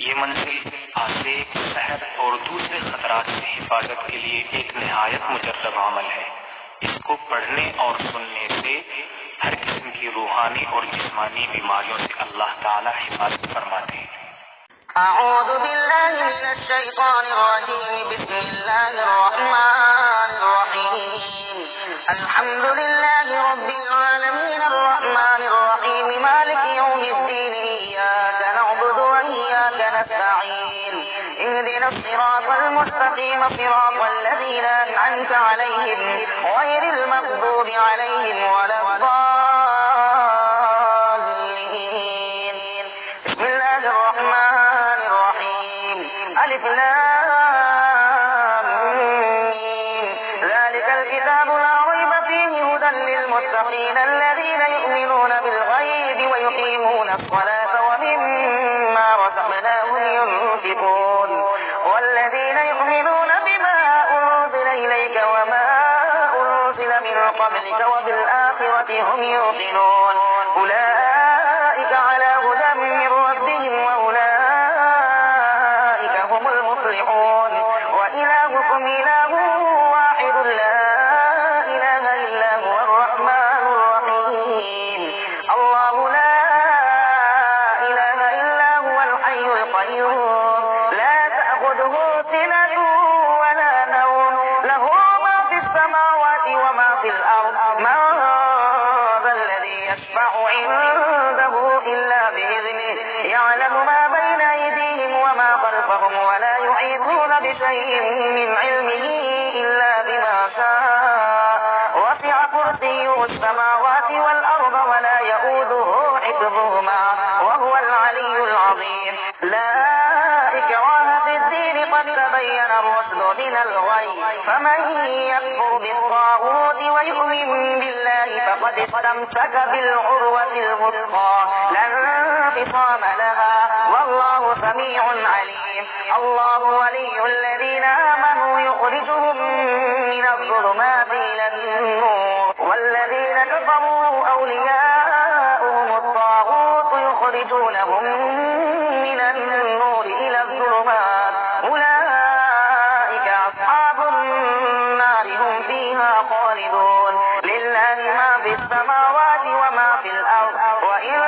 ये मंजिल आसेक, सहर और दूसरे खतरात से हिफाजत के लिए एक निहायत मुजर्रब अमल है। इसको पढ़ने और सुनने से हर किस्म की रूहानी और जिस्मानी बीमारियों से अल्लाह ताला हिफाजत फरमाते हैं। अऊज़ु बिल्लाहि मिनश शैतानिर रजीम, बिस्मिल्लाहिर रहमानिर रहीम। अल्हम्दुलिल्लाहि रब्बिल आलमीन, अर्रहमानिर रहीम, मालिकि यौमिद्दीन, इय्याका नअबुदु व इय्याका नस्तईन। इहदिनस सिरातल मुस्तकीम, सिरातल लज़ीना अनअमत अलैहिम, गैरिल मग़्दूबि अलैहिम वलद्दाल्लीन। बिस्मिल्लाहिर रहमानिर रहीम। अलिफ लाम मीम। ज़ालिकल किताबु ला रैब फीहि हुदन लिलमुत्तक़ीन الذين يؤمنون بالغيب ويقيمون الصلاة ومما رزقناهم ينفقون والذين يؤمنون بما أنزل إليك وما أنزل من قبلك وبالآخرة هم يوقنون أولئك على هدى من ربهم وأولئك هم المفلحون. وإلهكم إله واحد لا إله إلا هو الرحمن الرحيم. الله لا إله إلا هو الحي القيوم، لا تأخذه سنة ولا نوم، له ما في السماوات وما في الأرض. من ذا الذي يشفع عنده إلا بإذنه، يعلم ما بين أيديهم وما خلفهم ولا يحيطون بشيء من علمه إلا بما شاء. وسع كرسيه السماوات والأرض ولا يؤوده حفظهما وهو العلي العظيم. لا إكراه في الدين، قد تبين الرشد من الغي، فمن يكفر بالطاغوت ويؤمن بالله فقد استمسك بالعروة الوثقى لا انفصام لها، والله سميع عليم. الله ولي الذين آمنوا يخرجهم من الظلمات إلى النور، والذين كفروا أولياؤهم الطاغوت يخرجونهم من النور إلى الظلمات، أولئك أصحاب النار هم فيها خالدون. لله ما في السماوات وما في الأرض، وإن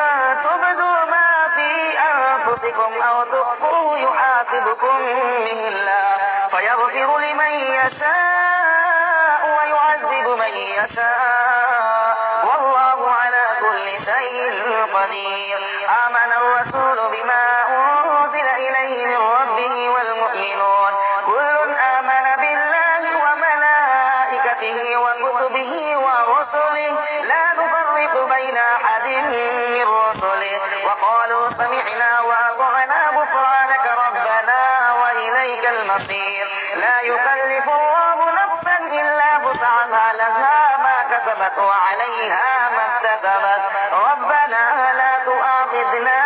تبدوا ما في أنفسكم أو تخفوه يحاسبكم به الله، فيغفر لمن يشاء ويعذب من يشاء، والله على كل شيء قدير. آمن الرسول بما أنزل إليه من ربه والمؤمنون كل آمن بالله وملائكته وكتبه ورسله لا نفرق بين أحد من رسله، وقالوا سمعنا وأطعنا غفرانك ربنا وإليك المصير. لا يكلف الله نفسا إلا وسعها، لها ما كسبت وعليها ما اكتسبت. ربنا لا تؤاخذنا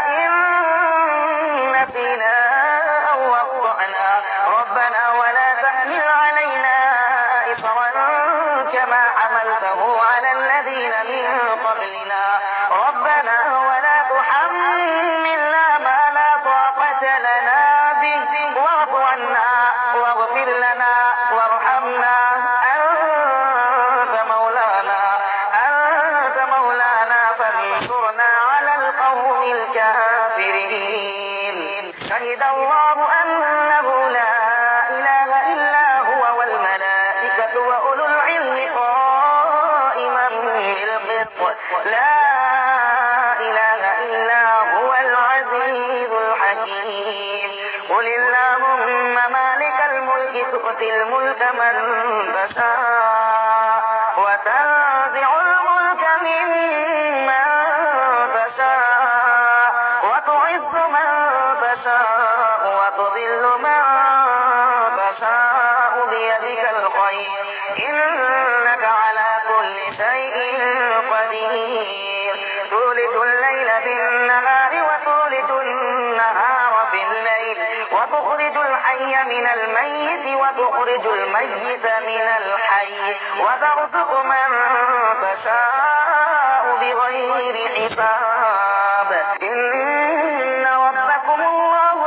إن نسينا أو أخطأنا، ربنا ولا تحمل علينا إصرا كما حملته على الذين من قبلنا، ربنا ولا تحملنا ما لا طاقة لنا به، واعف عنا واغفر لنا وارحمنا، أنت مولانا فانصرنا على القوم الكافرين. شهد الله أنه لا إله إلا هو والملائكة وأولو العلم قائما بالقسط، لا إله إلا هو العزيز الحكيم. قل اللهم مالك الملك تؤتي الملك من تشاء وتنزع الملك ممن تشاء وتعز من تشاء وتذل من تشاء بيدك الخير، إنك على كل شيء قدير. تولج الليل في النهار وتولج النهار في الليل، وتخرج الحي من الميت وتخرج الميت من الحي، وترزق من تشاء بغير حساب. إن ربكم الله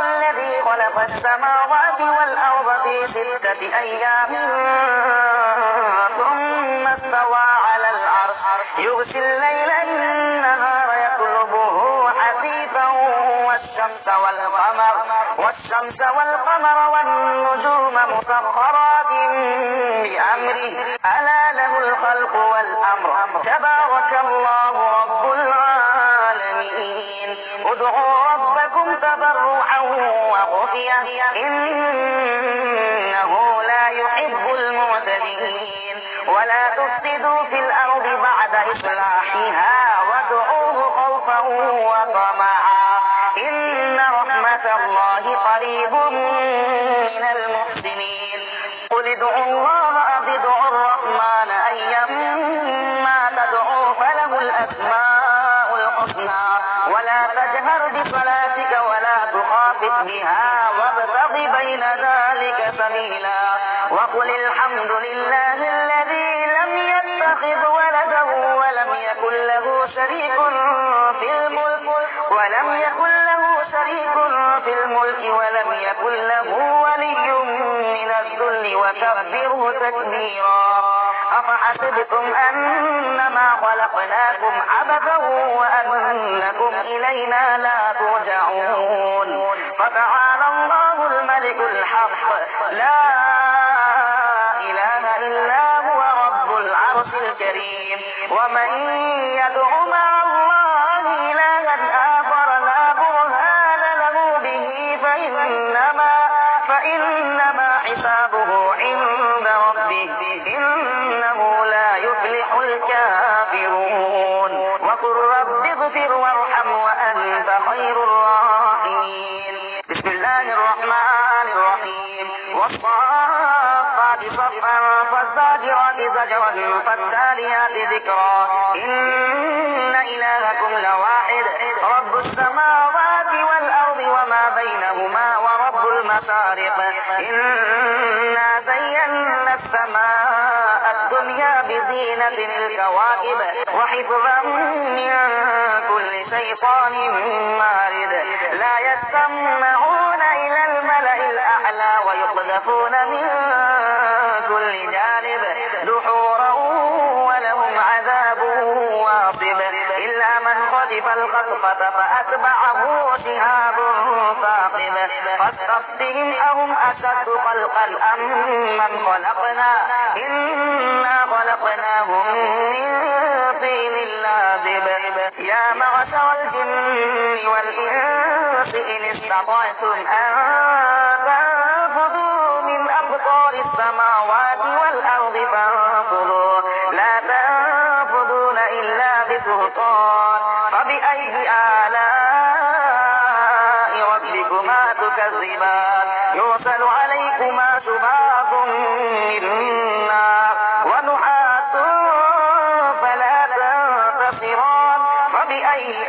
خلق السماوات والأرض في 6 أيام ثم استوى على العرش يغشي الليل النهار يطلبه حثيثا والشمس والقمر والنجوم مسخرات بأمره ألا له الخلق والأمر تبارك الله رب العالمين ادعوا ربكم تضرعا وخفية إنه لا يحب المعتدين ولا تفسدوا في الأرض بعد إصلاحها وادعوه خوفا وطمعا إن رحمة الله قريب من المحسنين قل ادعوا الله أو ادعوا الرحمن أيما تدعوا فله الأسماء الحسنى ولا تجهر بصلاتك ولا تخافت بها وابتغ بين ذلك سبيلا وقل الحمد لله الذي لم يتخذ ولدا ولم يكن له شريك في الملك ولم يكن له ولي من الذل وكبره تكبيرا أفحسبتم أنما خلقناكم عبثا وأنكم إلينا لا ترجعون فتعالى الله الملك الحق لا إله إلا هو رب العرش الكريم ومن يدع مع الله إلها آخر لا برهان له به فإنما حسابه عند ربه إنه لا يفلح الكافرون وقل رب اغفر وارحم وأنت خير الراحمين بسم الله الرحمن الرحيم والصافات صفا فالزاجرات زجرا فالتاليات ذكرا إن إلهكم لواحد رب السماوات والأرض وما بينهما ورب المشارق إنا زينا السماء الدنيا بزينة الكواكب وحفظا من كل شيطان مارد لا يستمعون إلى الملأ الأعلى ويقذفون من كل جانب دحورا ولهم عذاب واصب إلا من خطف الخطفة فأتبعه شهاب ثاقب فاستفتهم أهم أشد خلقا أم من خلقنا إنا خلقناهم من طين لازب يا معشر الجن والإنس إن استطعتم أن تنفذوا من أقطار السماوات والأرض فانفذوا لا تنفذون إلا بسلطان فبأي آلاء ربكما تكذبان يرسل عليكما شباب من نار ونحاس فلا تنتصران فبأي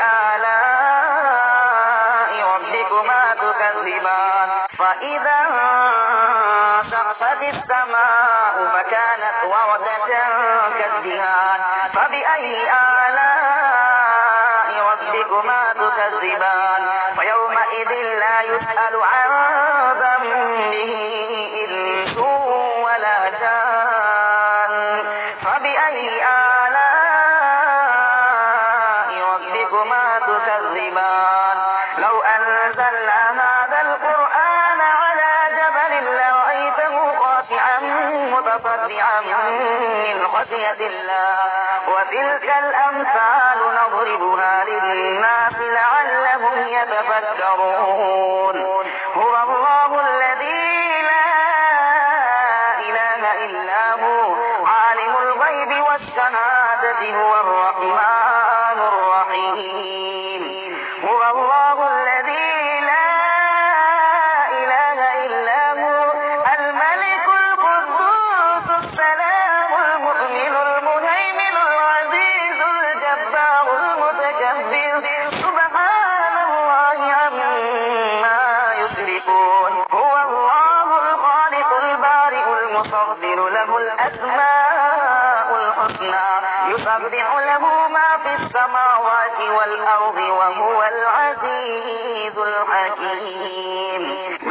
آلاء ربكما تكذبان فإذا انشقت السماء فكانت وردة كالدهان فبأي آلاء ربكما تكذبان فيومئذ لا يسأل عن ذنبه إنس ولا جان فبأي آلاء ربكما تكذبان لو أنزلنا هذا القرآن على جبل لرأيته خاشعا متصدعا من خشية الله وتلك الأمثال نضربها للناس لعلهم يتفكرون هو الله الذي لا إله إلا هو عالم الغيب والشهادة هو الرحمن الرحيم هو الله الذي لا إله إلا هو الملك القدوس السلام المؤمن المهيمن العزيز الجبار المتكبر سبحان الله عما يشركون هو الله الخالق البارئ المصور له الأسماء الحسنى يسبح له ما في السماوات والأرض وهو العزيز الحكيم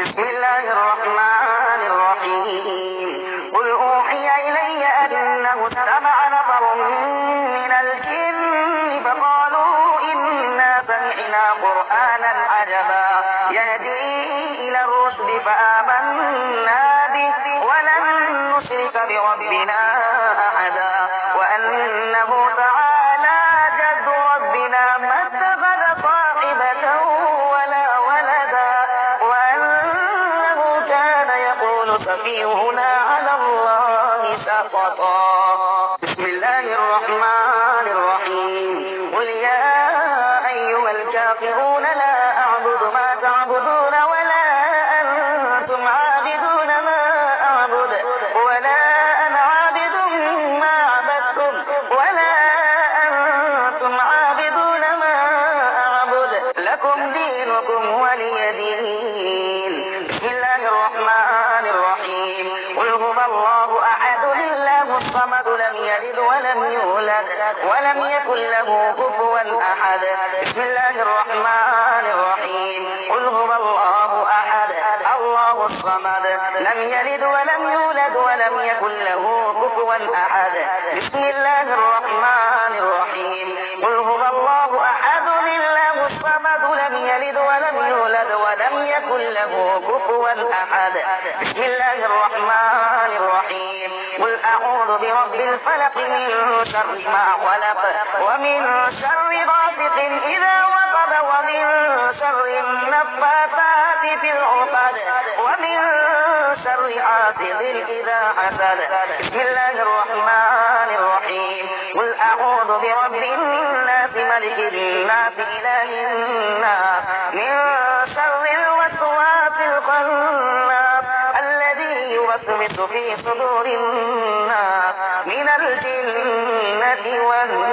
بسم الله الرحمن الرحيم قل أوحي إلي أنه استمع نفر من الجن فقالوا إنا سمعنا قرآنا عجبا يهدي إلى الرشد فآمنا به ولن نشرك بربنا أحدا وأنه تعالى جد ربنا ما اتخذ صاحبة ولا ولدا وأنه كان يقول سفيهنا على الله سقطا. بسم الله الرحمن الرحيم قل يا أيها الكافرون لا أعبد ما تعبدون ولا أنتم عابدون ما أعبد ولا أنا عابد ما عبدتم ولا أنتم عابدون ما أعبد لكم دينكم ولي دين. بسم الله الرحمن الرحيم قل هو الله أحد الله الصمد لم يلد ولم يولد ولم يكن له كفوا أحد. بسم الله الرحمن الرحيم قل هو الله أحد الله الصمد لم يلد ولم يولد ولم يكن له كفوا أحد. بسم الله الرحمن الرحيم قل هو الله أحد الله الصمد لم يلد ولم يولد ولم يكن له كفوا أحد. بسم الله الرحمن الرحيم قل أعوذ برب الفلق من شر ما خلق ومن شر غاسق إذا وقب ومن شر النفاثات في العقد ومن شر حاسد إذا حسد. بسم الله الرحمن الرحيم قل أعوذ برب الناس ملك الناس إله الناس من شر الوسواس الخناس الذي يوسوس في صدور الناس من الجنة والناس.